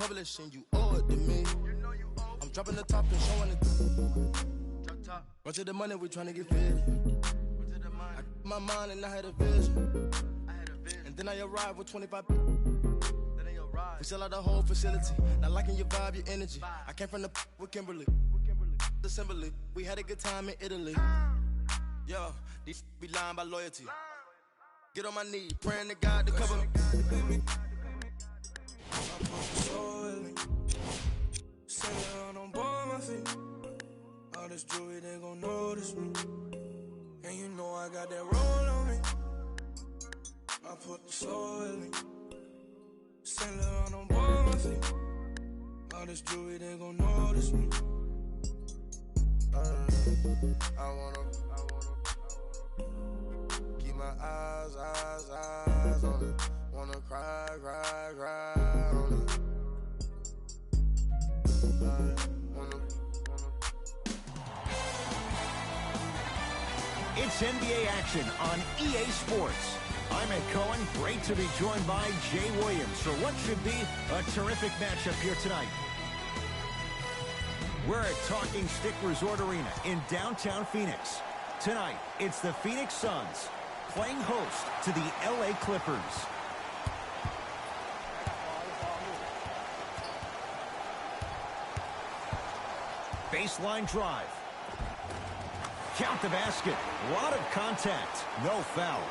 publish and you owe it to me. I'm dropping the top and showing it. Run to the money, we tryna get fed. I my mind and I had a vision. And then I arrived with 25. We sell out the whole facility. Not liking your vibe, your energy. I came from the with Kimberly. Assembly. We had a good time in Italy. Yo, these be lying by loyalty. Get on my knees, praying to God to cover me. Say I don't boil my feet. All this jewelry, they gon' notice me. And you know I got that roll on me. I put the soul in me. Say I don't boil my feet. All this jewelry, they gon' notice me. I wanna keep my eyes on it. Wanna cry on it. It's NBA action on EA Sports. I'm Ed Cohen. Great to be joined by Jay Williams for what should be a terrific matchup here tonight. We're at Talking Stick Resort Arena in downtown Phoenix. Tonight, it's the Phoenix Suns playing host to the LA Clippers. Baseline drive. Count the basket. A lot of contact. No foul.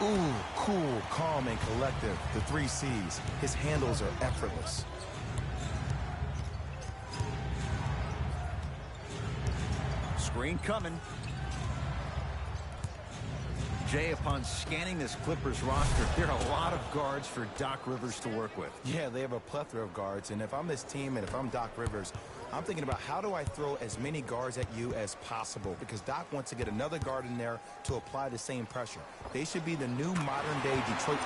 Ooh, cool, calm, and collective. The 3 C's. His handles are effortless. Screen coming. Jay, upon scanning this Clippers roster, there are a lot of guards for Doc Rivers to work with. Yeah, they have a plethora of guards, and if I'm this team and if I'm Doc Rivers, I'm thinking about how do I throw as many guards at you as possible, because Doc wants to get another guard in there to apply the same pressure. They should be the new modern-day Detroit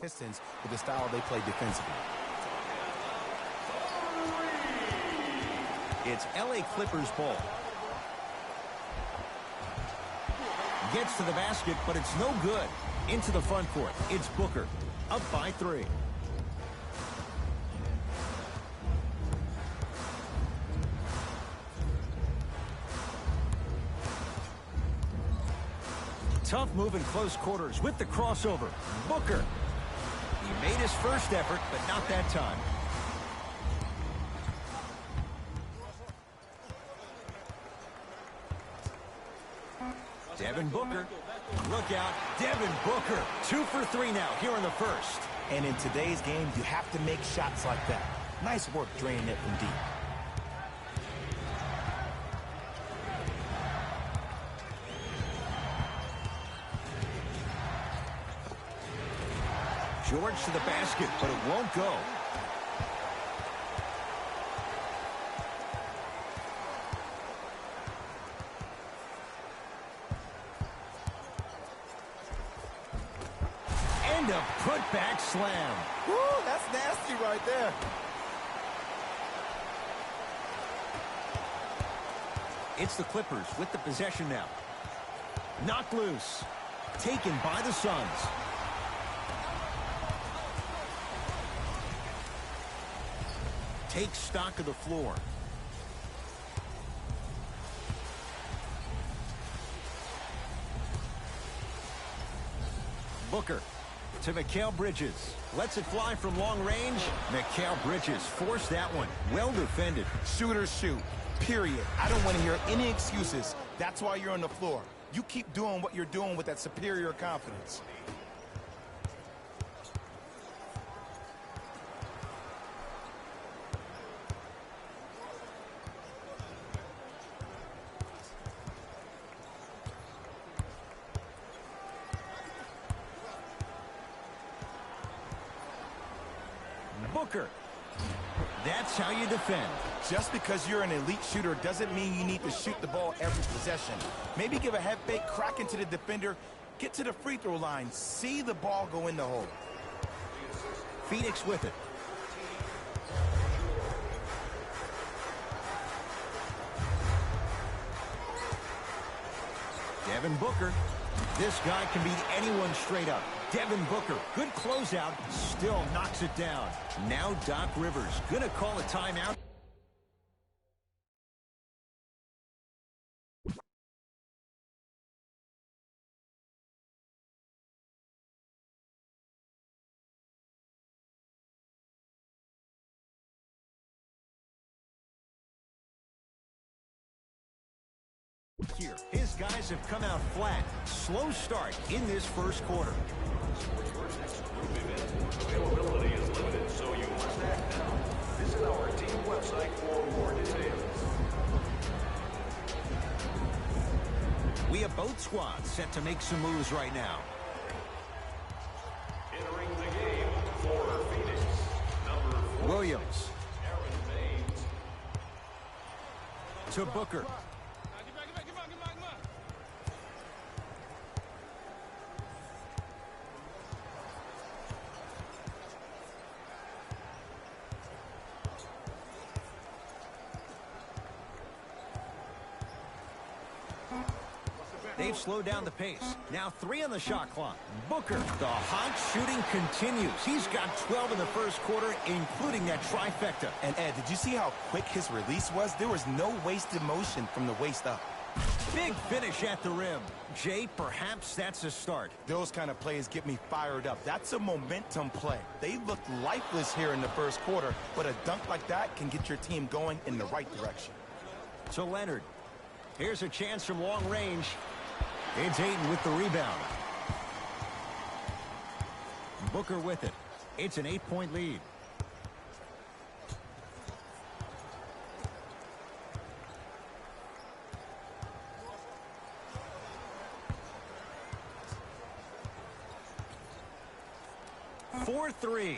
Pistons with the style they play defensively. It's LA Clippers ball. Gets to the basket, but it's no good. Into the front court. It's Booker. Up by 3. Tough move in close quarters with the crossover. Booker. He made his first effort, but not that time. Devin Booker. Look out. Devin Booker. 2 for 3 now here in the first. And in today's game, you have to make shots like that. Nice work draining it from deep. George to the basket, but it won't go. And a put-back slam. Woo, that's nasty right there. It's the Clippers with the possession now. Knocked loose. Taken by the Suns. Take stock of the floor. Booker to Mikal Bridges. Lets it fly from long range. Mikal Bridges forced that one. Well defended. Shooters shoot. Period. I don't want to hear any excuses. That's why you're on the floor. You keep doing what you're doing with that superior confidence. Booker. That's how you defend. Just because you're an elite shooter doesn't mean you need to shoot the ball every possession. Maybe give a head fake, crack into the defender, get to the free throw line, see the ball go in the hole. Phoenix with it. Devin Booker. This guy can beat anyone straight up. Devin Booker, good closeout, still knocks it down. Now Doc Rivers gonna call a timeout. Here, his guys have come out flat. Slow start in this first quarter. Availability is limited, so you must act now. Visit our team website for more details. We have both squads set to make some moves right now. Entering the game for Phoenix, number 4, Williams Aaron Baines. to Booker. They've slowed down the pace. Now 3 on the shot clock. Booker, the hot shooting continues. He's got 12 in the first quarter, including that trifecta. And Ed, did you see how quick his release was? There was no wasted motion from the waist up. Big finish at the rim. Jay, perhaps that's a start. Those kind of plays get me fired up. That's a momentum play. They looked lifeless here in the first quarter, but a dunk like that can get your team going in the right direction. To Leonard. Here's a chance from long range. It's Ayton with the rebound. Booker with it. It's an 8-point lead. For 3.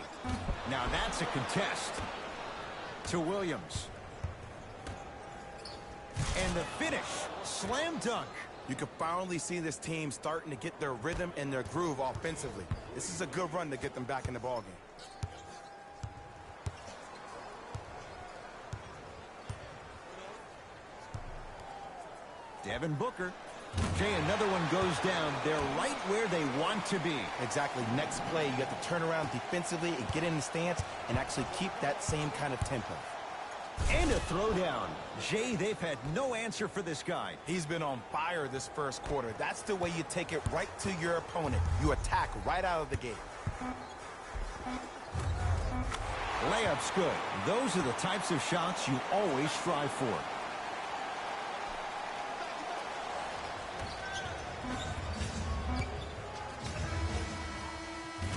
Now that's a contest. To Williams. And the finish. Slam dunk. You can finally see this team starting to get their rhythm and their groove offensively. This is a good run to get them back in the ballgame. Devin Booker. Jay, another one goes down. They're right where they want to be. Exactly. Next play, you have to turn around defensively and get in the stance and actually keep that same kind of tempo. And a throwdown. Jay, they've had no answer for this guy. He's been on fire this first quarter. That's the way you take it right to your opponent. You attack right out of the gate. Layup's good. Those are the types of shots you always strive for.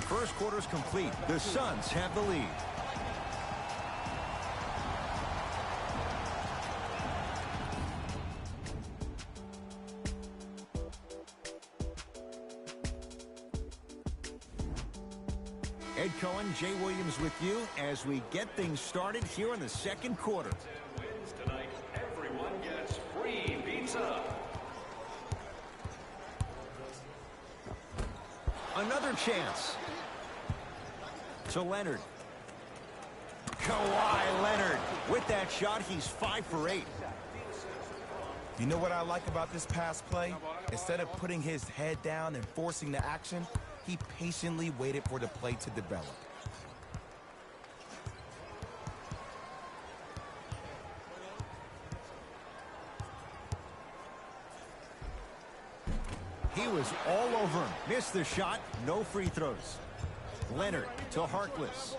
First quarter's complete. The Suns have the lead. Ed Cohen, Jay Williams with you as we get things started here in the second quarter. 10 wins tonight. Everyone gets free pizza. Another chance. To Leonard. Kawhi Leonard. With that shot, he's 5 for 8. You know what I like about this pass play? Instead of putting his head down and forcing the action, he patiently waited for the play to develop. He was all over him. Missed the shot. No free throws. Leonard to Harkless.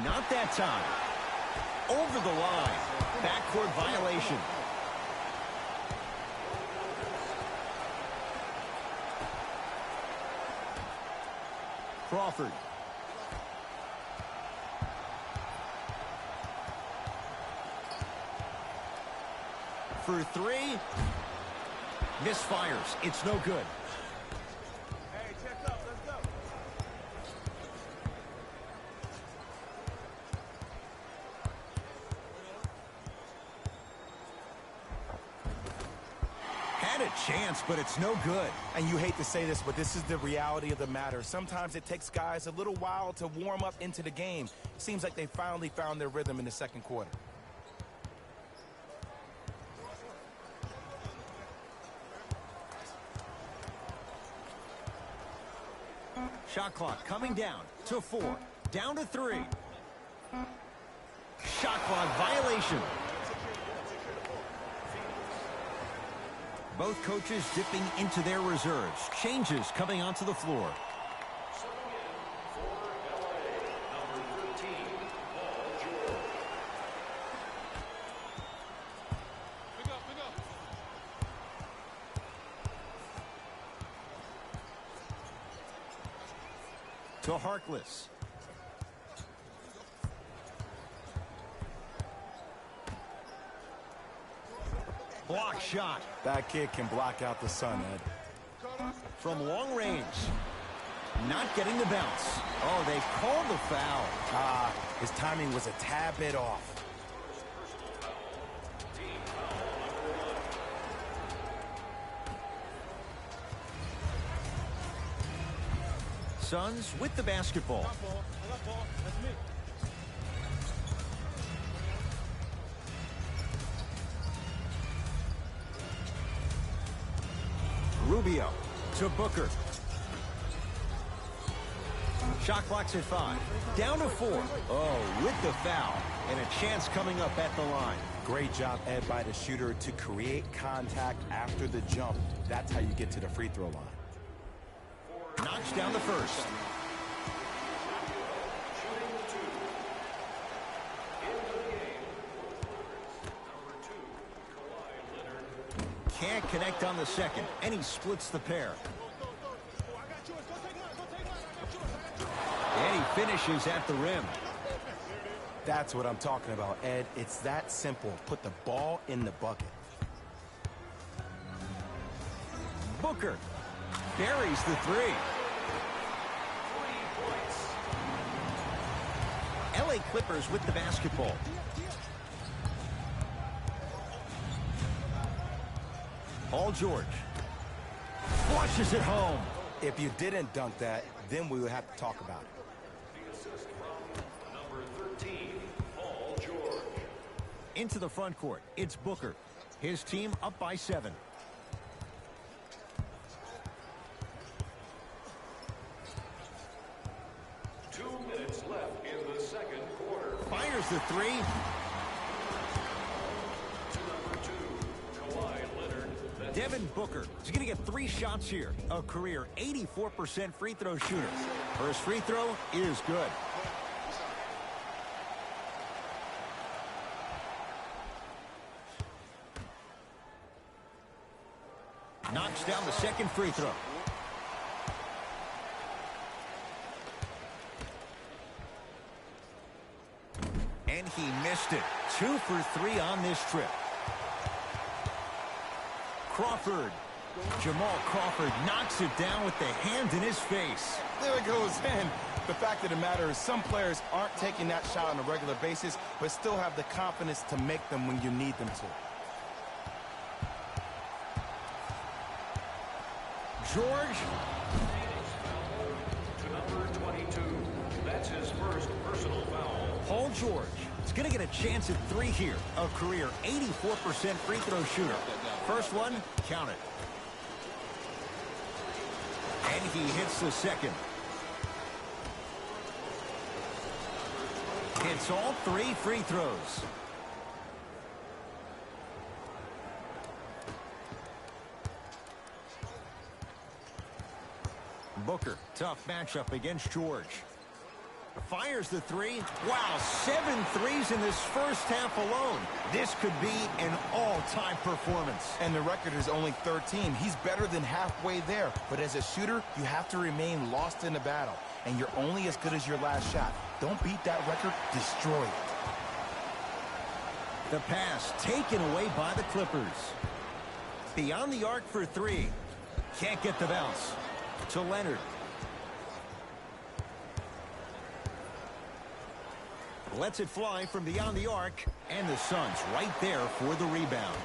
Not that time. Over the line. Backcourt violation. Crawford. For 3. Misfires. It's no good. Hey, check up. Let's go. Had a chance, but it's no good. And you hate to say this, but this is the reality of the matter. Sometimes it takes guys a little while to warm up into the game. Seems like they finally found their rhythm in the second quarter. Shot clock coming down to 4. Down to 3. Shot clock violation. Both coaches dipping into their reserves. Changes coming onto the floor. To Harkless. Block shot. That kid can block out the sun, Ed. From long range. Not getting the bounce. Oh, they called the foul. His timing was a tad bit off. Suns with the basketball. Rubio to Booker. Shot clock's at 5. Down to 4. Oh, with the foul. And a chance coming up at the line. Great job, Ed, by the shooter to create contact after the jump. That's how you get to the free throw line. Knocks down the first. Can't connect on the second, and he splits the pair. And he finishes at the rim. That's what I'm talking about, Ed. It's that simple. Put the ball in the bucket. Booker buries the 3. LA Clippers with the basketball. Paul George flushes it home. If you didn't dunk that, then we would have to talk about it. Number 13, Paul George. Into the front court, it's Booker. His team up by 7. Left in the second quarter. Fires the 3. To number 2, Kawhi Leonard. Devin Booker is going to get 3 shots here. A career 84% free throw shooter. First free throw is good. Knocks down the second free throw. And he missed it. 2 for 3 on this trip. Crawford. Jamal Crawford knocks it down with the hand in his face. There it goes in. The fact of the matter is some players aren't taking that shot on a regular basis, but still have the confidence to make them when you need them to. George. To number 22. That's his first personal foul. Paul George is going to get a chance at 3 here. A career 84% free throw shooter. First one, count it. And he hits the second. Hits all 3 free throws. Booker, tough matchup against George. Fires the 3. Wow, 7 threes in this first half alone. This could be an all-time performance. And the record is only 13. He's better than halfway there. But as a shooter, you have to remain lost in the battle. And you're only as good as your last shot. Don't beat that record, destroy it. The pass taken away by the Clippers. Beyond the arc for 3. Can't get the bounce. To Leonard. Lets it fly from beyond the arc, and the Suns right there for the rebound.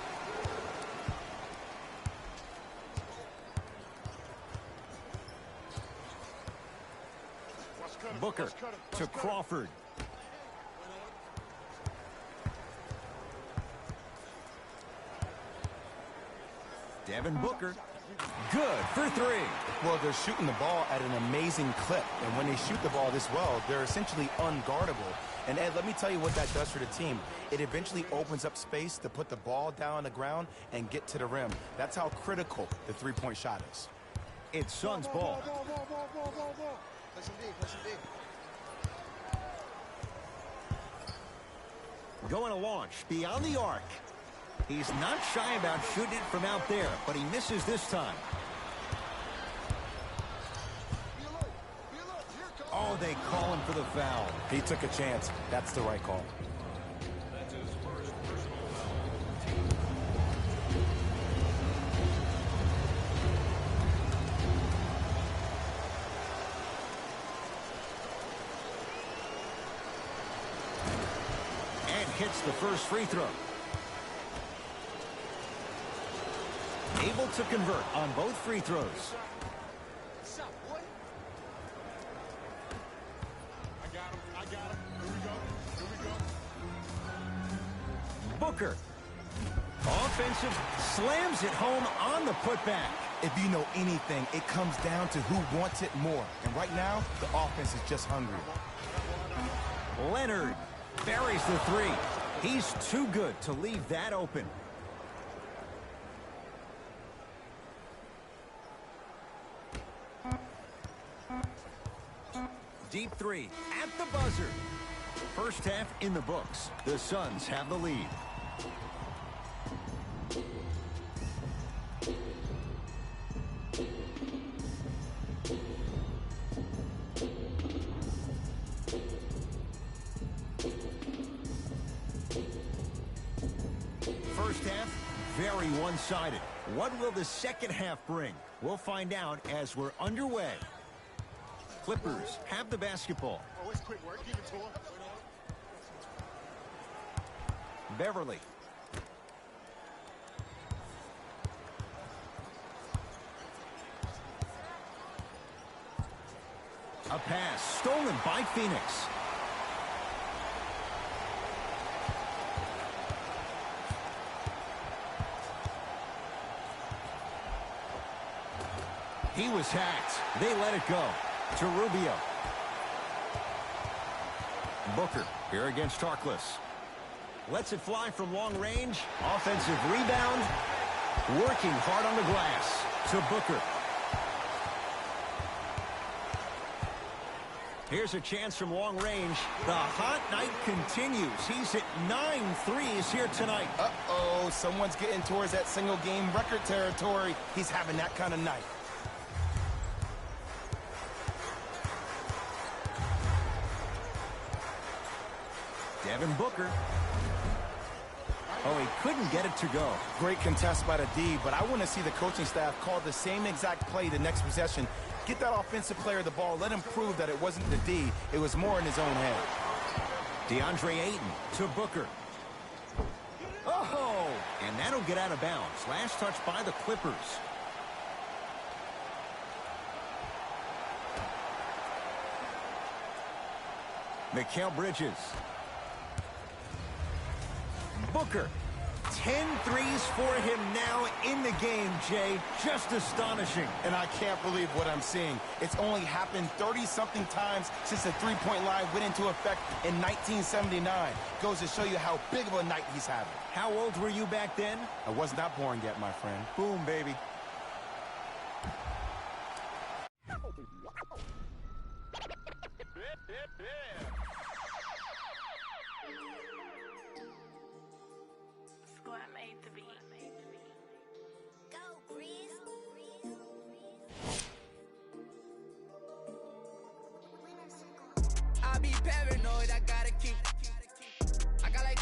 Booker to Crawford. Devin Booker Good for three. Well, they're shooting the ball at an amazing clip, and when they shoot the ball this well, they're essentially unguardable. And Ed, let me tell you what that does for the team. It eventually opens up space to put the ball down on the ground and get to the rim. That's how critical the three-point shot is. It's Suns ball. Play some D. Going to launch beyond the arc. He's not shy about shooting it from out there, but he misses this time. Oh, they call him for the foul. He took a chance. That's the right call. That's his first personal foul. And hits the first free throw. Able to convert on both free throws. What's up, boy? I got him. Here we go. Booker. Offensive, slams it home on the putback. If you know anything, it comes down to who wants it more. And right now, the offense is just hungry. Leonard buries the three. He's too good to leave that open. Deep three at the buzzer. First half in the books. The Suns have the lead. First half, very one-sided. What will the second half bring? We'll find out as we're underway. Clippers have the basketball. Oh, it's quick work. Give it to him. Beverly. A pass stolen by Phoenix. He was hacked. They let it go to Rubio. Booker here against Harkless. Lets it fly from long range. Offensive rebound. Working hard on the glass to Booker. Here's a chance from long range. The hot night continues. He's hit 9 threes here tonight. Uh-oh, someone's getting towards that single-game record territory. He's having that kind of night. Devin Booker. Oh, he couldn't get it to go. Great contest by the D, but I want to see the coaching staff call the same exact play the next possession. Get that offensive player the ball. Let him prove that it wasn't the D. It was more in his own head. DeAndre Ayton to Booker. Oh, and that'll get out of bounds. Last touch by the Clippers. Mikal Bridges. Booker. 10 threes for him now in the game, Jay. Just astonishing. And I can't believe what I'm seeing. It's only happened 30-something times since the three-point line went into effect in 1979. Goes to show you how big of a night he's having. How old were you back then? I was not born yet, my friend. Boom, baby. Squad made to be. Go, Breeze. I be paranoid, I gotta keep. I got like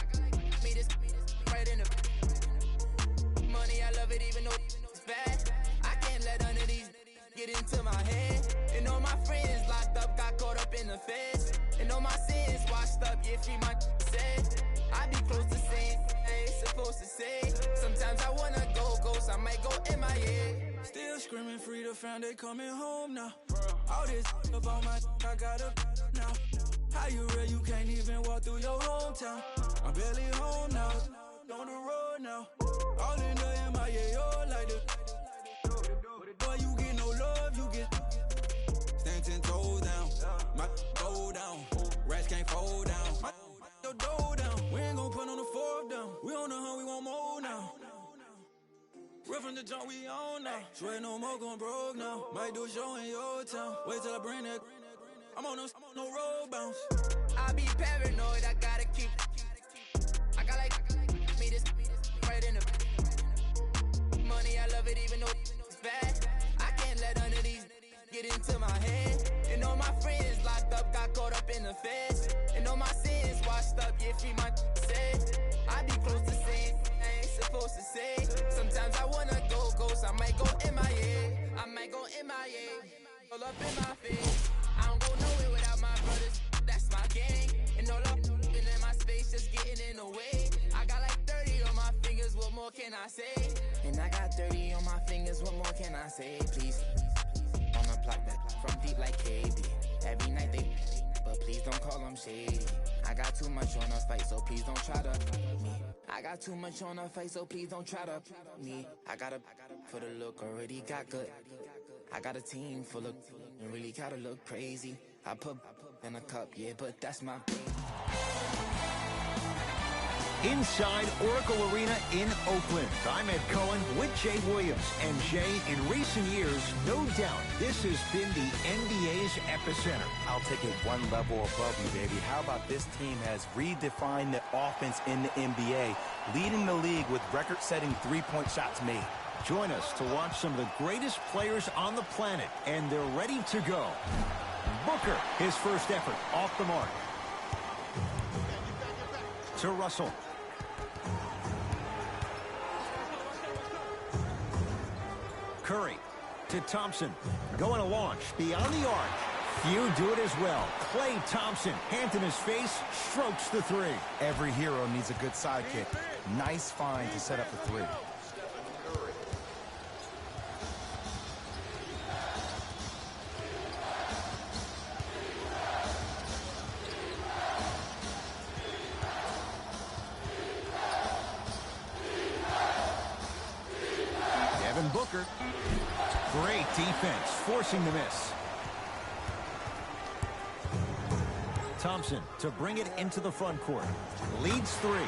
me this right in the money. I love it even though it's bad. I can't let none of these get into my head. And all my friends locked up, got caught up in the feds. And all my sins washed up, yeah, free my said. I be close to saying I ain't supposed to say. Sometimes I wanna go ghost, I might go MIA. Still screaming free the fam, they coming home now. All this up on my I got up now. How you real, you can't even walk through your hometown. I'm barely home now, on the road now. All in the MIA, all like the Go down. Rats can't fold down. Your dough down. We ain't gon' put on the fourth down. We on the hunt, we want more now. Real from the jump, we on now. Swear no more gon' broke now. Might do a show in your town. Wait till I bring that. I'm on no road bounce. I be paranoid, I gotta keep. I got like me this right in the money. I love it even though it's bad. I can't let none of these get into my head. And all my friends locked up, got caught up in the feds. And all my sins washed up, yeah, free my said. I be close to saying I ain't supposed to say. Sometimes I wanna go ghost, I might go MIA. I might go MIA. All up in my face. I don't go nowhere without my brothers. That's my gang. And all up in my space, just getting in the way. I got like 30 on my fingers, what more can I say? And I got 30 on my fingers, what more can I say? Please. On the block that from deep like KB. Every night they, but please don't call them shady. I got too much on the fight, so please don't try to me. I got too much on the fight, so please don't try to me. I gotta for the look, already got good. I got a team full of and really gotta look crazy. I put in a cup, yeah, but that's my baby. Inside Oracle Arena in Oakland, I'm Ed Cohen with Jay Williams. And Jay, in recent years, no doubt, this has been the NBA's epicenter. I'll take it one level above you, baby. How about this team has redefined the offense in the NBA, leading the league with record-setting three-point shots made. Join us to watch some of the greatest players on the planet, and they're ready to go. Booker, his first effort, off the mark. To Russell. Curry to Thompson. Going to launch beyond the arc. Few do it as well. Klay Thompson, hand in his face, strokes the three. Every hero needs a good sidekick. Nice find to set up the three. Booker. Great defense, forcing the miss. Thompson to bring it into the front court. Leads three.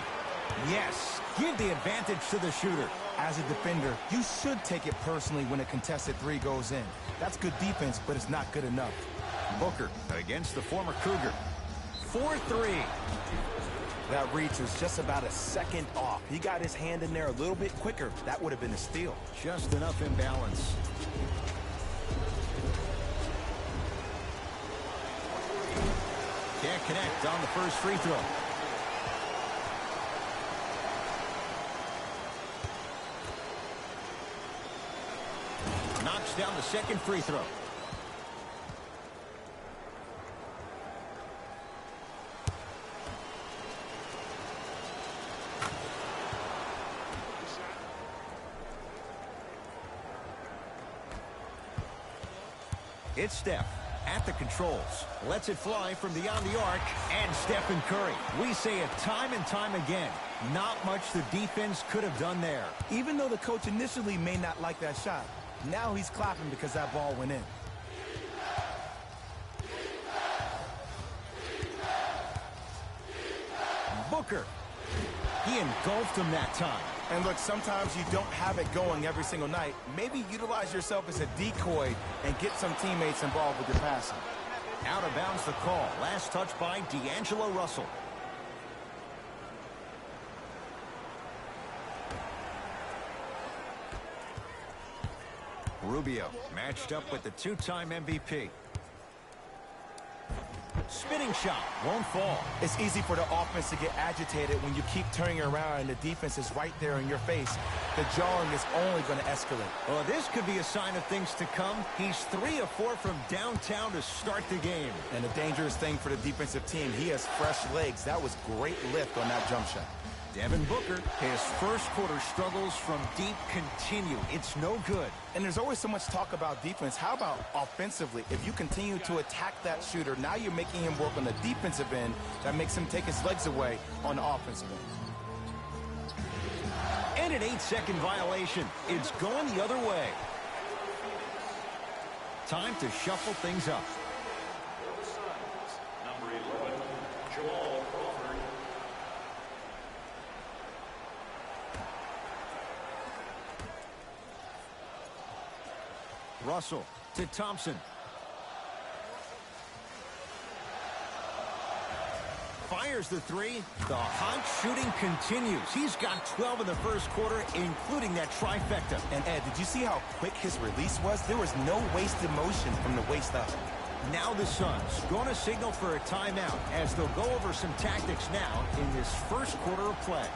Yes, give the advantage to the shooter. As a defender, you should take it personally when a contested three goes in. That's good defense, but it's not good enough. Booker against the former Cougar. 4-3. That reach was just about a second off. He got his hand in there a little bit quicker. That would have been a steal. Just enough imbalance. Can't connect on the first free throw. Knocks down the second free throw. It's Steph at the controls. Lets it fly from beyond the arc. And Stephen Curry. We say it time and time again. Not much the defense could have done there. Even though the coach initially may not like that shot, now he's clapping because that ball went in. Booker. He engulfed him that time. And look, sometimes you don't have it going every single night. Maybe utilize yourself as a decoy and get some teammates involved with your passing. Out of bounds the call. Last touch by D'Angelo Russell. Rubio matched up with the two-time MVP. Spinning shot won't fall. It's easy for the offense to get agitated when you keep turning around and the defense is right there in your face. The jawing is only going to escalate. Well, this could be a sign of things to come. He's 3 of 4 from downtown to start the game. And the dangerous thing for the defensive team, he has fresh legs. That was great lift on that jump shot. Devin Booker, his first quarter struggles from deep continue. It's no good. And there's always so much talk about defense. How about offensively? If you continue to attack that shooter, now you're making him work on the defensive end. That makes him take his legs away on the offensive end. And an 8-second violation. It's going the other way. Time to shuffle things up. Russell to Thompson. Fires the three. The hot shooting continues. He's got 12 in the first quarter, including that trifecta. And Ed, did you see how quick his release was? There was no wasted motion from the waist up. Now the Suns going to signal for a timeout as they'll go over some tactics now in this first quarter of play.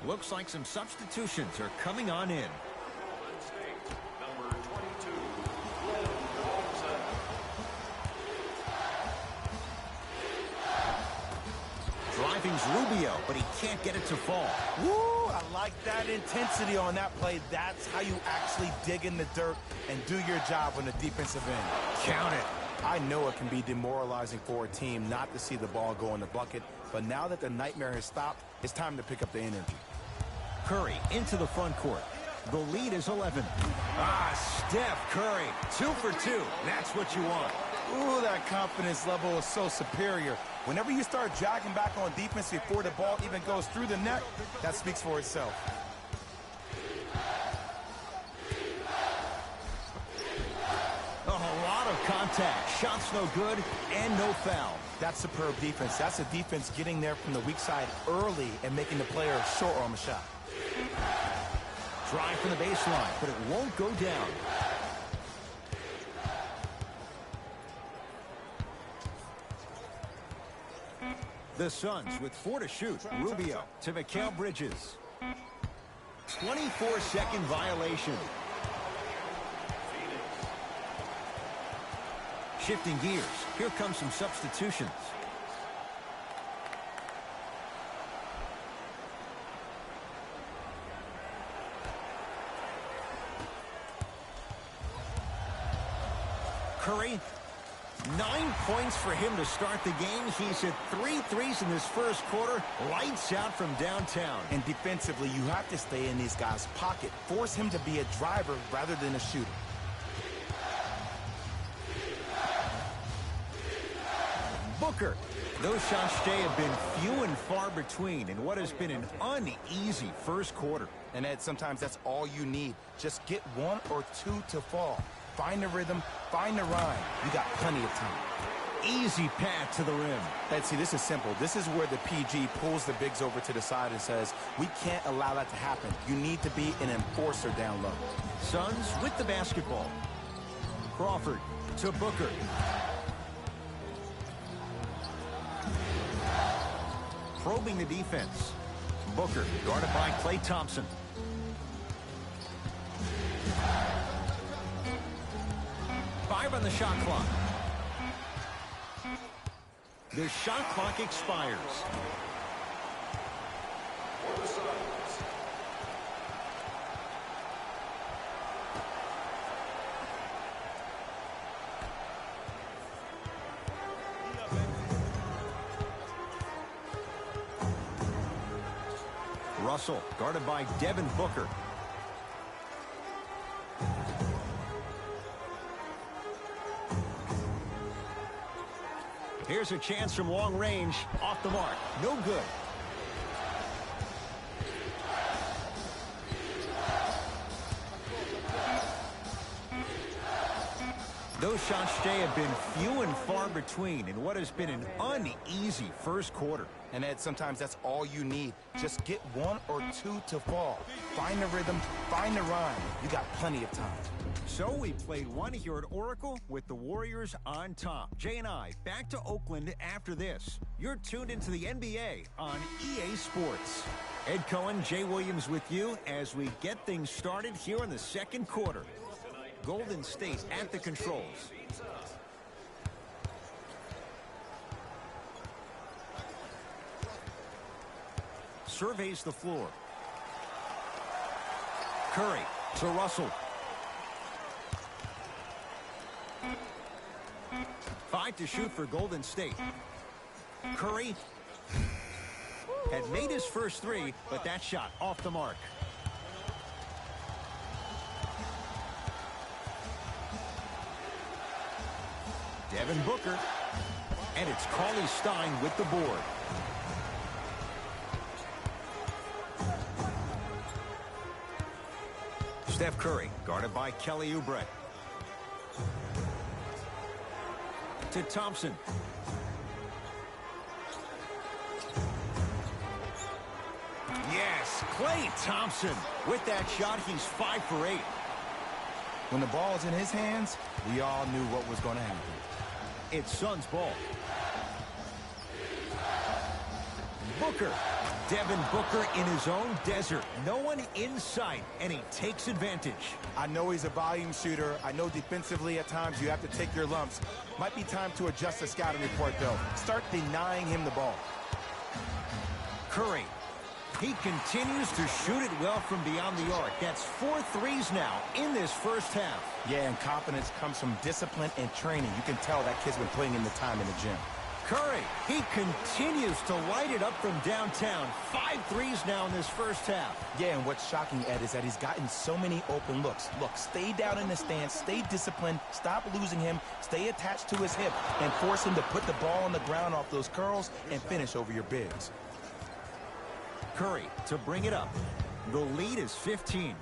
Looks like some substitutions are coming on in. Number 22, Driving's Rubio, but he can't get it to fall. Woo! I like that intensity on that play. That's how you actually dig in the dirt and do your job on the defensive end. Count it. I know it can be demoralizing for a team not to see the ball go in the bucket, but now that the nightmare has stopped, it's time to pick up the energy. Curry into the front court. The lead is 11. Steph Curry, 2 for 2. That's what you want. Ooh, that confidence level is so superior. Whenever you start jogging back on defense before the ball even goes through the net, that speaks for itself. A lot of contact. Shots no good and no foul. That's superb defense. That's a defense getting there from the weak side early and making the player short arm a shot. Drive from the baseline, but it won't go down. The Suns with 4 to shoot. Rubio to Mikal Bridges. 24-second violation. Shifting gears. Here comes some substitutions. Curry, 9 points for him to start the game. He's hit 3 threes in this first quarter. Lights out from downtown. And defensively, you have to stay in these guys' pocket. Force him to be a driver rather than a shooter. Booker. Those shots today have been few and far between in what has been an uneasy first quarter. And Ed, sometimes that's all you need. Just get 1 or 2 to fall. Find the rhythm, find the rhyme. You got plenty of time. Easy path to the rim. Ed, see, this is simple. This is where the PG pulls the bigs over to the side and says, we can't allow that to happen. You need to be an enforcer down low. Suns with the basketball. Crawford to Booker. Probing the defense. Booker guarded by Klay Thompson. Five on the shot clock. The shot clock expires. For the Suns. Russell guarded by Devin Booker. Here's a chance from long range. Off the mark. No good. Those shots today have been few and far between in what has been an uneasy first quarter. And Ed, sometimes that's all you need. Just get 1 or 2 to fall. Find the rhythm, find the rhyme. You got plenty of time. So we played one here at Oracle with the Warriors on top. Jay and I back to Oakland after this. You're tuned into the NBA on EA Sports. Ed Cohen, Jay Williams with you as we get things started here in the second quarter. Golden State at the controls. Surveys the floor. Curry to Russell. 5 to shoot for Golden State. Curry had made his first 3, but that shot off the mark. Devin Booker. And it's Cauley Stein with the board. Steph Curry, guarded by Kelly Oubre. To Thompson. Yes, Klay Thompson. With that shot, he's 5 for 8. When the ball's in his hands, we all knew what was going to happen. It's Suns ball. Booker. Devin Booker in his own desert. No one in sight, and he takes advantage. I know he's a volume shooter. I know defensively at times you have to take your lumps. Might be time to adjust the scouting report, though. Start denying him the ball. Curry. He continues to shoot it well from beyond the arc. That's 4 threes now in this first half. Yeah, and confidence comes from discipline and training. You can tell that kid's been putting in the time in the gym. Curry, he continues to light it up from downtown. 5 threes now in this first half. Yeah, and what's shocking, Ed, is that he's gotten so many open looks. Look, stay down in the stance, stay disciplined, stop losing him, stay attached to his hip, and force him to put the ball on the ground off those curls and finish over your bigs. Curry to bring it up. The lead is 15.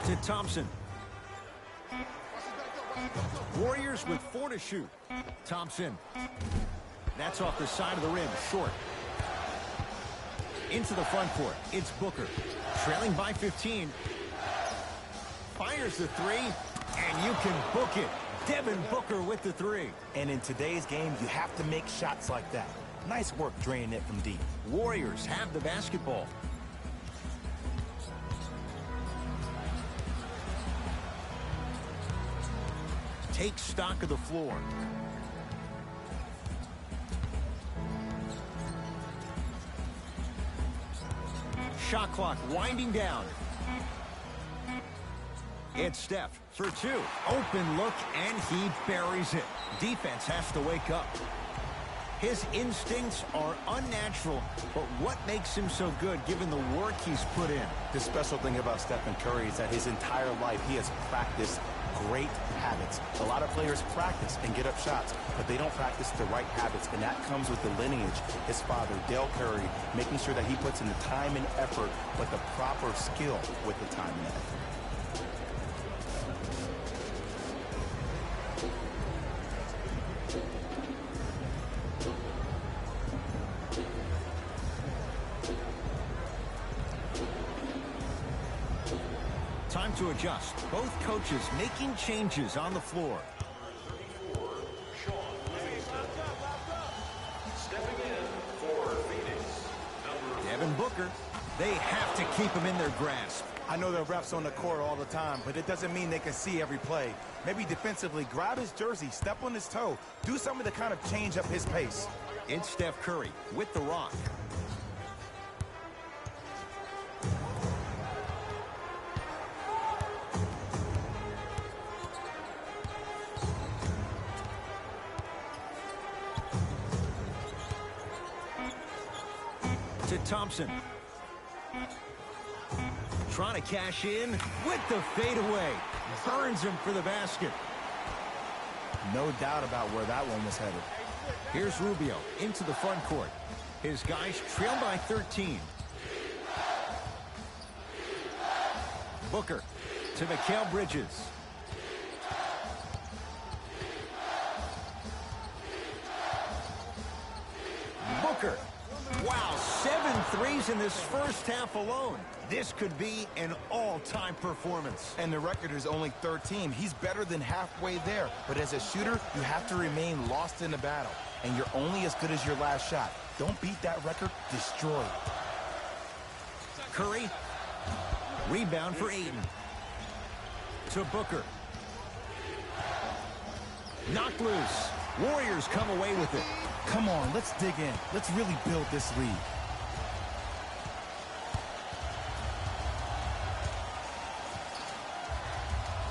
To Thompson. Warriors with 4 to shoot. Thompson. That's off the side of the rim, short. Into the front court, it's Booker. Trailing by 15. Fires the 3, and you can book it. Devin Booker with the 3. And in today's game, you have to make shots like that. Nice work draining it from deep. Warriors have the basketball. Take stock of the floor. Shot clock winding down. It's Steph for 2. Open look, and he buries it. Defense has to wake up. His instincts are unnatural, but what makes him so good given the work he's put in? The special thing about Stephen Curry is that his entire life he has practiced great habits. A lot of players practice and get up shots, but they don't practice the right habits, and that comes with the lineage. His father, Dale Curry, making sure that he puts in the time and effort, but the proper skill with the time and effort. Time to adjust. Both coaches making changes on the floor. Stepping in for Phoenix, Devin Booker. They have to keep him in their grasp. I know there are refs on the court all the time, but it doesn't mean they can see every play. Maybe defensively, grab his jersey, step on his toe, do something to kind of change up his pace. It's Steph Curry with the rock. To Thompson. Trying to cash in with the fadeaway. Burns him for the basket. No doubt about where that one was headed. Here's Rubio into the front court. His guys trail by 13. Booker to Mikal Bridges. Booker. Wow, 7 threes in this first half alone. This could be an all-time performance. And the record is only 13. He's better than halfway there. But as a shooter, you have to remain lost in the battle. And you're only as good as your last shot. Don't beat that record, destroy it. Curry. Rebound for Ayton. To Booker. Knocked loose. Warriors come away with it. Come on, let's dig in. Let's really build this lead.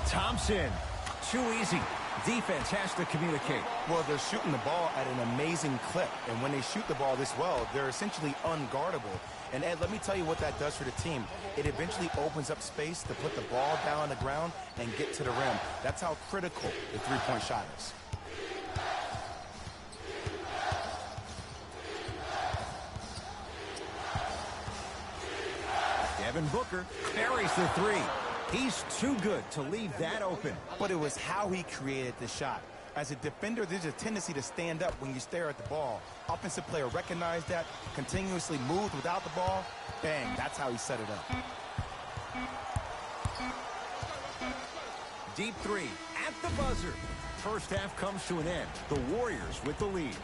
Thompson. Too easy. Defense has to communicate. Well, they're shooting the ball at an amazing clip. And when they shoot the ball this well, they're essentially unguardable. And, Ed, let me tell you what that does for the team. It eventually opens up space to put the ball down on the ground and get to the rim. That's how critical the three-point shot is. Devin Booker carries the three. He's too good to leave that open. But it was how he created the shot. As a defender, there's a tendency to stand up when you stare at the ball. Offensive player recognized that, continuously moved without the ball. Bang, that's how he set it up. Deep three at the buzzer. First half comes to an end. The Warriors with the lead.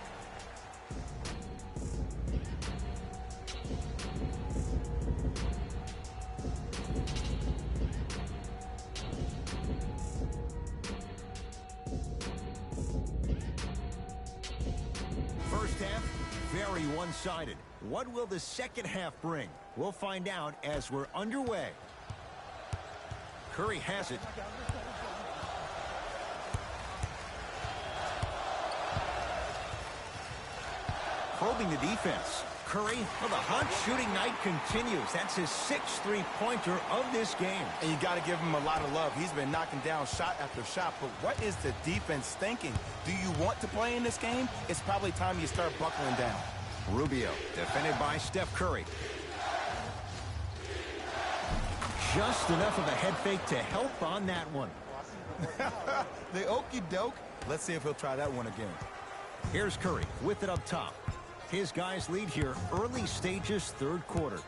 First half, very one-sided. What will the second half bring? We'll find out as we're underway. Curry has it. Probing the defense. Curry, well, the hot shooting night continues. That's his 6th three-pointer of this game. And you got to give him a lot of love. He's been knocking down shot after shot. But what is the defense thinking? Do you want to play in this game? It's probably time you start buckling down. Rubio, defended by Steph Curry. Just enough of a head fake to help on that one. The okey doke. Let's see if he'll try that one again. Here's Curry with it up top. His guys lead here early stages, third quarter.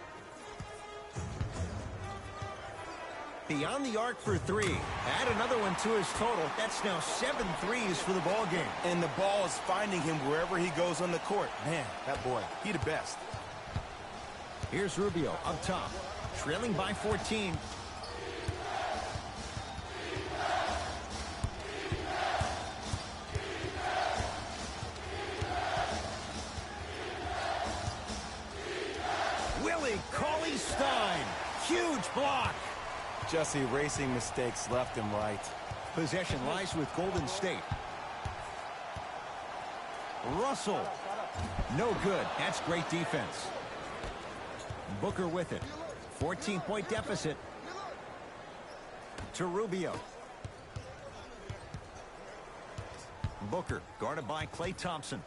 Beyond the arc for three. Add another one to his total. That's now 7 threes for the ball game. And the ball is finding him wherever he goes on the court. Man, that boy, he the best. Here's Rubio up top, trailing by 14. Cauley-Stein, huge block. Just erasing mistakes left and right. Possession lies with Golden State. Russell, no good. That's great defense. Booker with it. 14-point deficit. To Rubio. Booker guarded by Klay Thompson.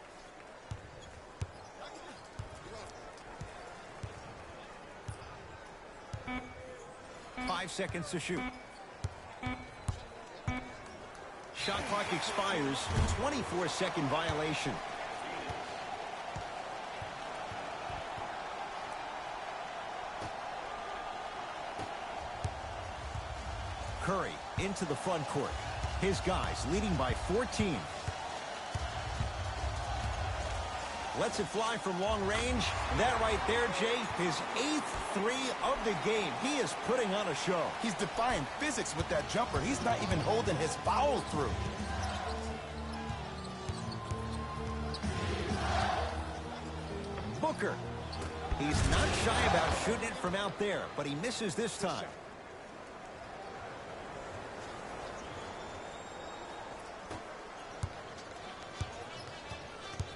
5 seconds to shoot. Shot clock expires. 24-second violation. Curry into the front court. His guys leading by 14. Lets it fly from long range. That right there, Jay, his 8th three of the game. He is putting on a show. He's defying physics with that jumper. He's not even holding his foul through. Booker. He's not shy about shooting it from out there, but he misses this time.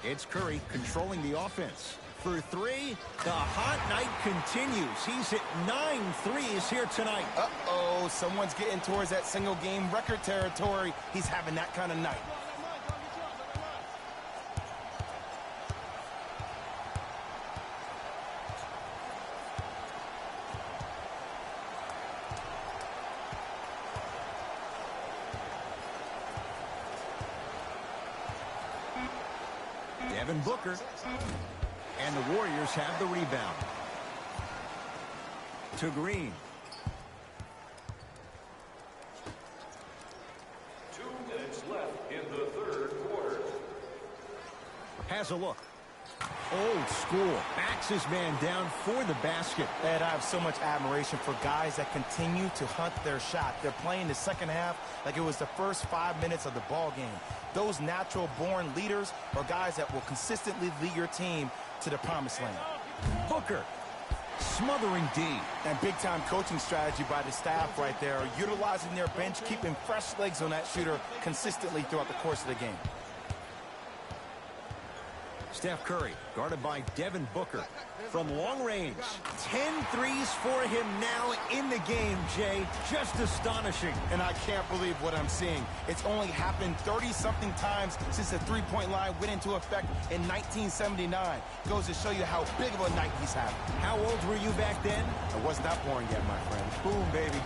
It's Curry controlling the offense. For three, the hot night continues. He's hit 9 threes here tonight. Uh-oh, someone's getting towards that single-game record territory. He's having that kind of night. Devin Booker. And the Warriors have the rebound. To Green. 2 minutes left in the third quarter. Has a look. Old school. Backs his man down for the basket. Ed, I have so much admiration for guys that continue to hunt their shot. They're playing the second half like it was the first 5 minutes of the ball game. Those natural-born leaders are guys that will consistently lead your team to the promised land. Booker. smothering D. And big-time coaching strategy by the staff right there, utilizing their bench, keeping fresh legs on that shooter consistently throughout the course of the game. Steph Curry, guarded by Devin Booker. From long range, 10 threes for him now in the game, Jay. Just astonishing. And I can't believe what I'm seeing. It's only happened 30-something times since the three-point line went into effect in 1979. Goes to show you how big of a night he's having. How old were you back then? I was not born yet, my friend. Boom, baby.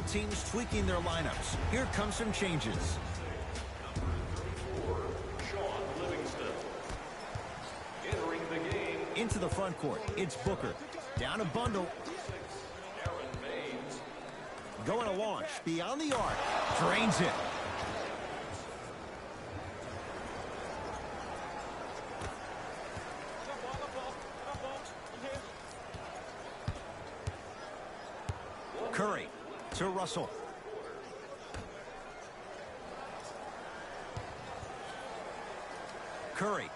Teams tweaking their lineups. Here come some changes. Entering the game. Into the front court, it's Booker. Down a bundle. Going to launch. Beyond the arc. Drains it. Curry to Russell. Curry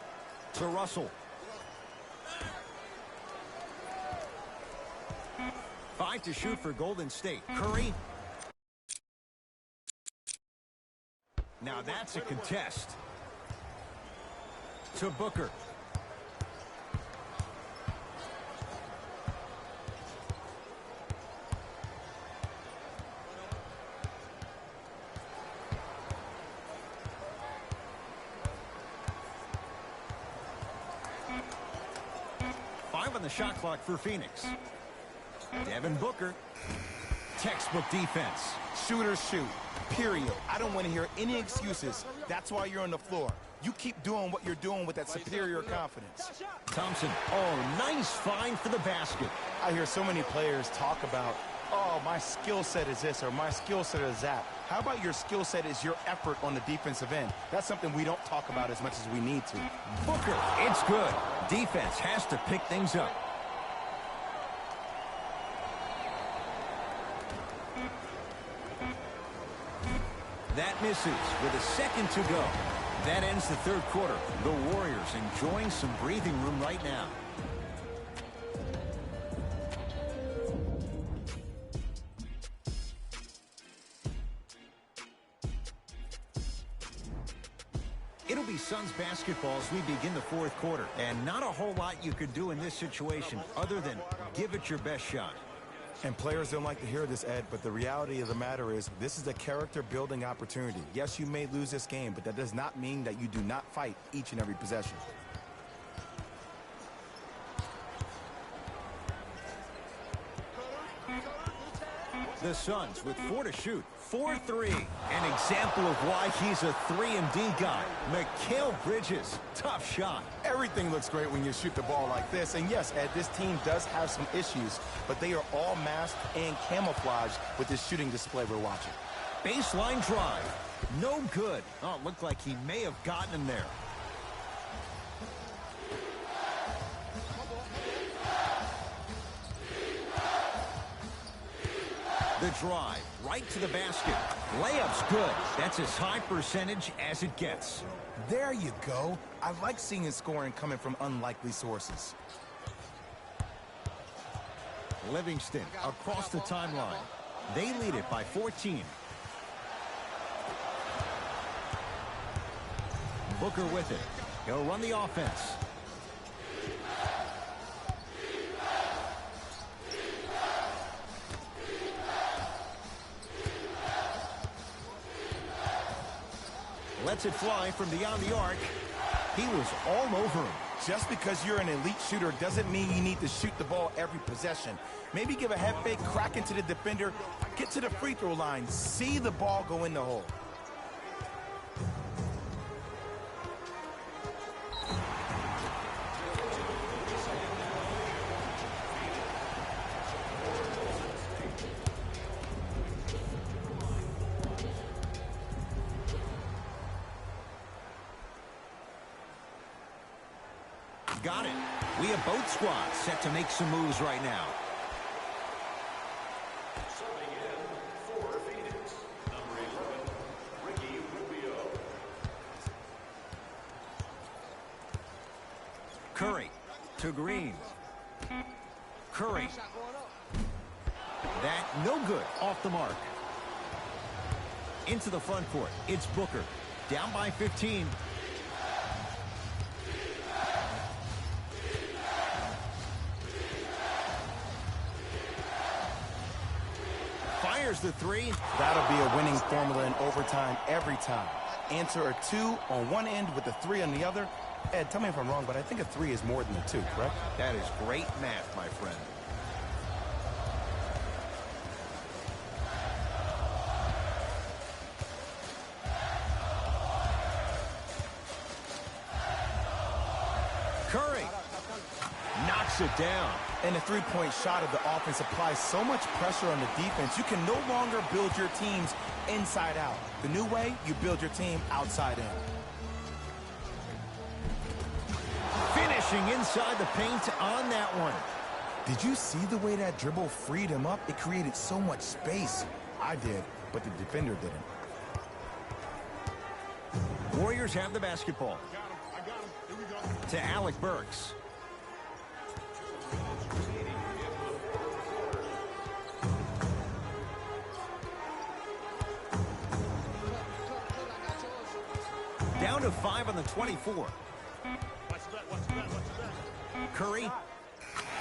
to Russell. 5 to shoot for Golden State. Curry. Now that's a contest. To Booker. On the shot clock for Phoenix. Devin Booker. Textbook defense. Shooters shoot. Period. I don't want to hear any excuses. That's why you're on the floor. You keep doing what you're doing with that superior confidence. Thompson. Oh, nice find for the basket. I hear so many players talk about, oh, my skill set is this or my skill set is that. How about your skill set is your effort on the defensive end? That's something we don't talk about as much as we need to. Booker, it's good. Defense has to pick things up. That misses with a second to go. That ends the third quarter. The Warriors enjoying some breathing room right now. It'll be Suns basketball as we begin the fourth quarter. And not a whole lot you could do in this situation other than give it your best shot. And players don't like to hear this, Ed, but the reality of the matter is this is a character-building opportunity. Yes, you may lose this game, but that does not mean that you do not fight each and every possession. The Suns with 4 to shoot. 4-3. An example of why he's a 3-and-D guy. Mikal Bridges. Tough shot. Everything looks great when you shoot the ball like this. And yes, Ed, this team does have some issues, but they are all masked and camouflaged with this shooting display we're watching. Baseline drive. No good. Oh, it looked like he may have gotten him there. The drive, right to the basket. Layup's good. That's as high percentage as it gets. There you go. I like seeing scoring coming from unlikely sources. Livingston across the timeline. They lead it by 14. Booker with it. He'll run the offense. Lets it fly from beyond the arc. He was all over him. Just because you're an elite shooter doesn't mean you need to shoot the ball every possession. Maybe give a head fake, crack into the defender, get to the free throw line, see the ball go in the hole. got it. We have both squads set to make some moves right now. Subbing in for Phoenix, number 11, Ricky Rubio. Curry to Green. Curry. That no good, off the mark. Into the front court, it's Booker. Down by 15. Fires the three. That'll be a winning formula in overtime every time. Answer a 2 on one end with a 3 on the other. Ed, tell me if I'm wrong, but I think a 3 is more than a 2, correct? That is great math, my friend. Curry knocks it down. And the three-point shot of the offense applies so much pressure on the defense, you can no longer build your teams inside out. The new way, you build your team outside in. Finishing inside the paint on that one. Did you see the way that dribble freed him up? It created so much space. I did, but the defender didn't. Warriors have the basketball. I got him. Here we go. To Alec Burks. Down to 5 on the 24. Watch the back, watch the back, watch the back. Curry.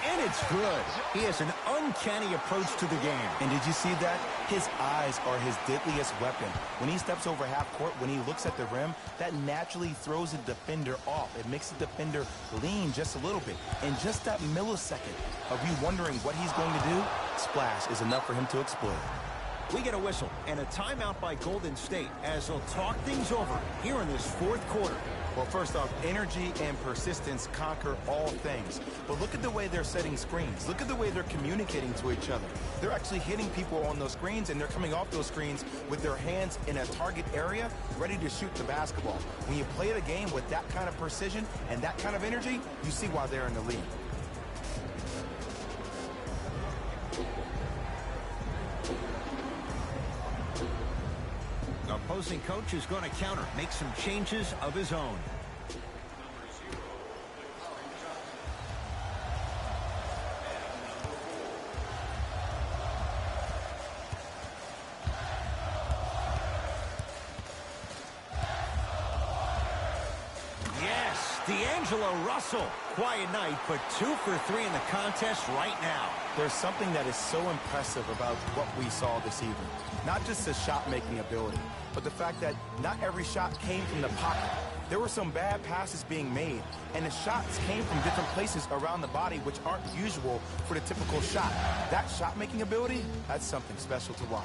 And it's good. He has an uncanny approach to the game. And did you see that? His eyes are his deadliest weapon. When he steps over half court, when he looks at the rim, that naturally throws the defender off. It makes the defender lean just a little bit. And just that millisecond of you wondering what he's going to do, splash is enough for him to explode. We get a whistle and a timeout by Golden State as they'll talk things over here in this fourth quarter. Well, first off, energy and persistence conquer all things. But look at the way they're setting screens. Look at the way they're communicating to each other. They're actually hitting people on those screens, and they're coming off those screens with their hands in a target area, ready to shoot the basketball. When you play the game with that kind of precision and that kind of energy, you see why they're in the lead. The opposing coach is going to counter, make some changes of his own. Yes, D'Angelo Russell. Quiet night, but 2 for 3 in the contest right now. There's something that is so impressive about what we saw this evening. Not just the shot-making ability, but the fact that not every shot came from the pocket. There were some bad passes being made, and the shots came from different places around the body, which aren't usual for the typical shot. That shot-making ability, that's something special to watch.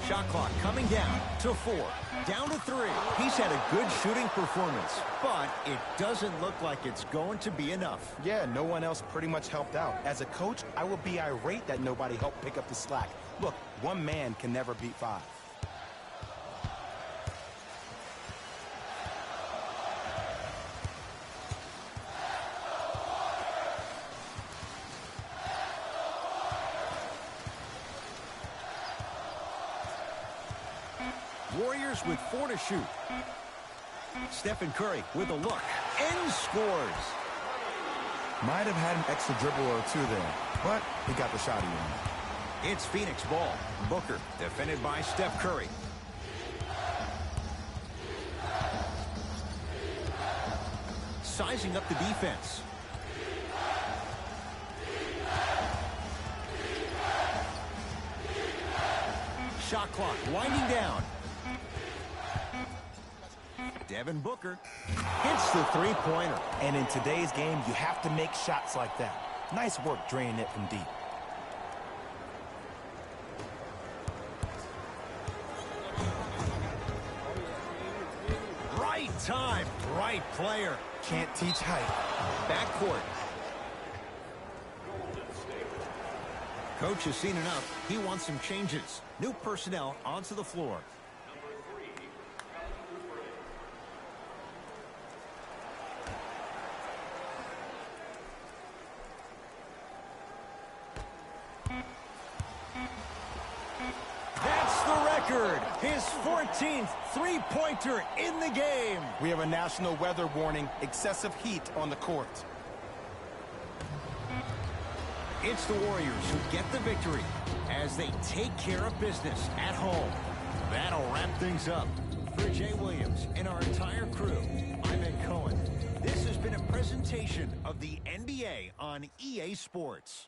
Shot clock coming down to 4. Down to 3. He's had a good shooting performance, but it doesn't look like it's going to be enough. Yeah, no one else pretty much helped out. As a coach, I would be irate that nobody helped pick up the slack. Look, one man can never beat 5. Warriors with 4 to shoot. Stephen Curry with a look and scores. Might have had an extra dribble or 2 there, but he got the shot in. It's Phoenix ball. Booker defended by Steph Curry. Sizing up the defense. Shot clock winding down. Devin Booker hits the three-pointer. And in today's game, you have to make shots like that. Nice work draining it from deep. Right time, right player. Can't teach height. Backcourt. Coach has seen enough. He wants some changes. New personnel onto the floor. record, his 14th three-pointer in the game. We have a national weather warning, excessive heat on the court. It's the Warriors who get the victory as they take care of business at home. That'll wrap things up. For Jay Williams and our entire crew, I'm Ed Cohen. This has been a presentation of the NBA on EA Sports.